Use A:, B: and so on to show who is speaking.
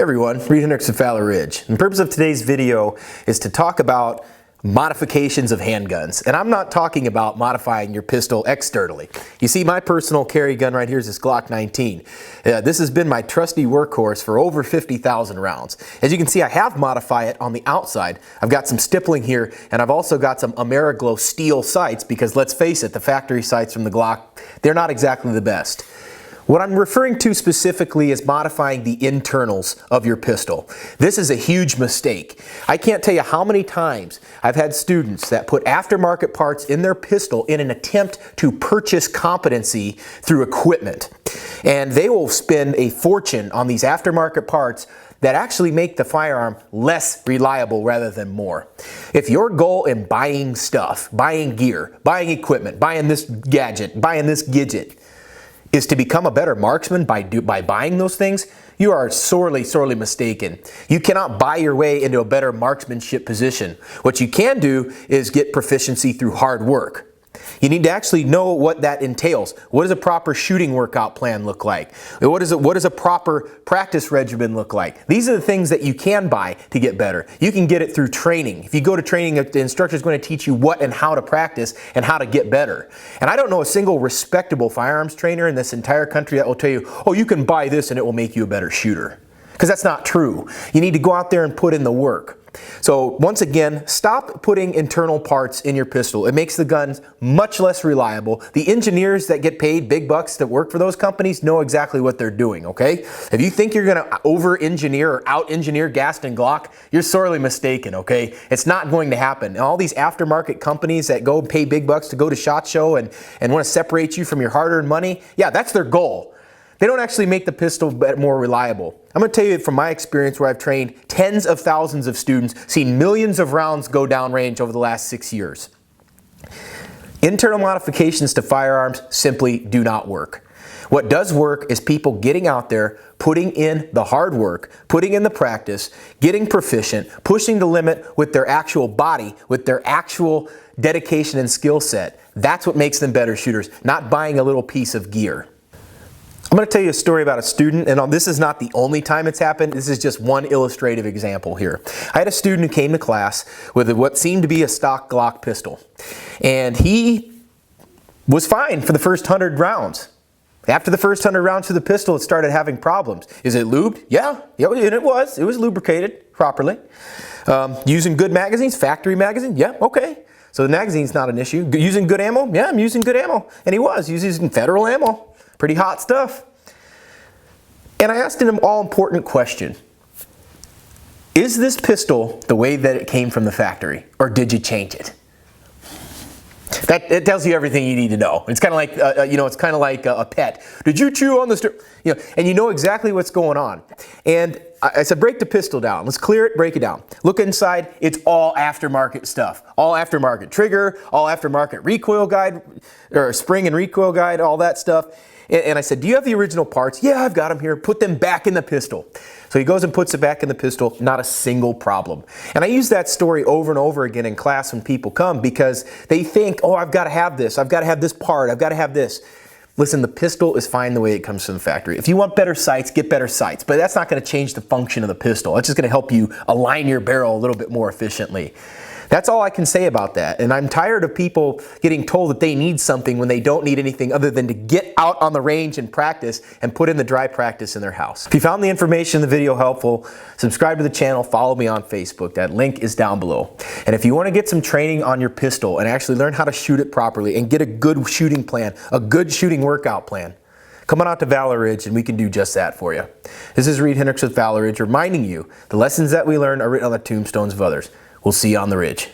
A: everyone, Reid Henrichs of Ridge. And the purpose of today's video is to talk about modifications of handguns. And I'm not talking about modifying your pistol externally. You see, my personal carry gun right here is this Glock 19. This has been my trusty workhorse for over 50,000 rounds. As you can see, I have modified it on the outside. I've got some stippling here, and I've also got some Ameriglow steel sights because let's face it, the factory sights from the Glock, they're not exactly the best. What I'm referring to specifically is modifying the internals of your pistol. This is a huge mistake. I can't tell you how many times I've had students that put aftermarket parts in their pistol in an attempt to purchase competency through equipment. And they will spend a fortune on these aftermarket parts that actually make the firearm less reliable rather than more. If your goal in buying stuff, buying gear, buying equipment, buying this gadget, buying this gidget, is to become a better marksman by buying those things, you are sorely mistaken. You cannot buy your way into a better marksmanship position. What you can do is get proficiency through hard work. You need to actually know what that entails. What does a proper shooting workout plan look like? What does a proper practice regimen look like? These are the things that you can buy to get better. You can get it through training. If you go to training, the instructor is going to teach you what and how to practice and how to get better. And I don't know a single respectable firearms trainer in this entire country that will tell you, oh, you can buy this and it will make you a better shooter. Because that's not true. You need to go out there and put in the work. So once again, stop putting internal parts in your pistol. It makes the guns much less reliable. The engineers that get paid big bucks that work for those companies know exactly what they're doing, okay? If you think you're gonna over-engineer or out-engineer Gaston Glock, you're sorely mistaken, okay? It's not going to happen. And all these aftermarket companies that go pay big bucks to go to SHOT Show and want to separate you from your hard-earned money, yeah, that's their goal. They don't actually make the pistol more reliable. I'm going to tell you from my experience where I've trained tens of thousands of students, seen millions of rounds go downrange over the last 6 years. Internal modifications to firearms simply do not work. What does work is people getting out there, putting in the hard work, putting in the practice, getting proficient, pushing the limit with their actual body, with their actual dedication and skill set. That's what makes them better shooters, not buying a little piece of gear. I'm going to tell you a story about a student, and this is not the only time it's happened. This is just one illustrative example here. I had a student who came to class with what seemed to be a stock Glock pistol, and he was fine for the first 100 rounds. After the first 100 rounds to the pistol, it started having problems. Is it lubed? Yeah, and it was. It was lubricated properly. Using good magazines, factory magazine? Yeah, okay. So the magazine's not an issue. Using good ammo? Yeah, I'm using good ammo. And he was using federal ammo. Pretty hot stuff. And I asked him an all-important question. Is this pistol the way that it came from the factory, or did you change it? It tells you everything you need to know. It's kind of like, it's kind of like a pet. Did you chew on the and you know exactly what's going on. And I said, break the pistol down. Let's clear it, break it down. Look inside. It's all aftermarket stuff. All aftermarket trigger, all aftermarket recoil guide, or spring and recoil guide, all that stuff. And I said, do you have the original parts? Yeah, I've got them here. Put them back in the pistol. So he goes and puts it back in the pistol, not a single problem. And I use that story over and over again in class when people come because they think, oh, I've got to have this. I've got to have this part. I've got to have this. Listen, the pistol is fine the way it comes from the factory. If you want better sights, get better sights. But that's not going to change the function of the pistol. It's just going to help you align your barrel a little bit more efficiently. That's all I can say about that. And I'm tired of people getting told that they need something when they don't need anything other than to get out on the range and practice and put in the dry practice in their house. If you found the information in the video helpful, subscribe to the channel, follow me on Facebook. That link is down below. And if you want to get some training on your pistol and actually learn how to shoot it properly and get a good shooting plan, a good shooting workout plan, come on out to Ridge and we can do just that for you. This is Reid Henrichs with Ridge reminding you the lessons that we learn are written on the tombstones of others. We'll see you on the ridge.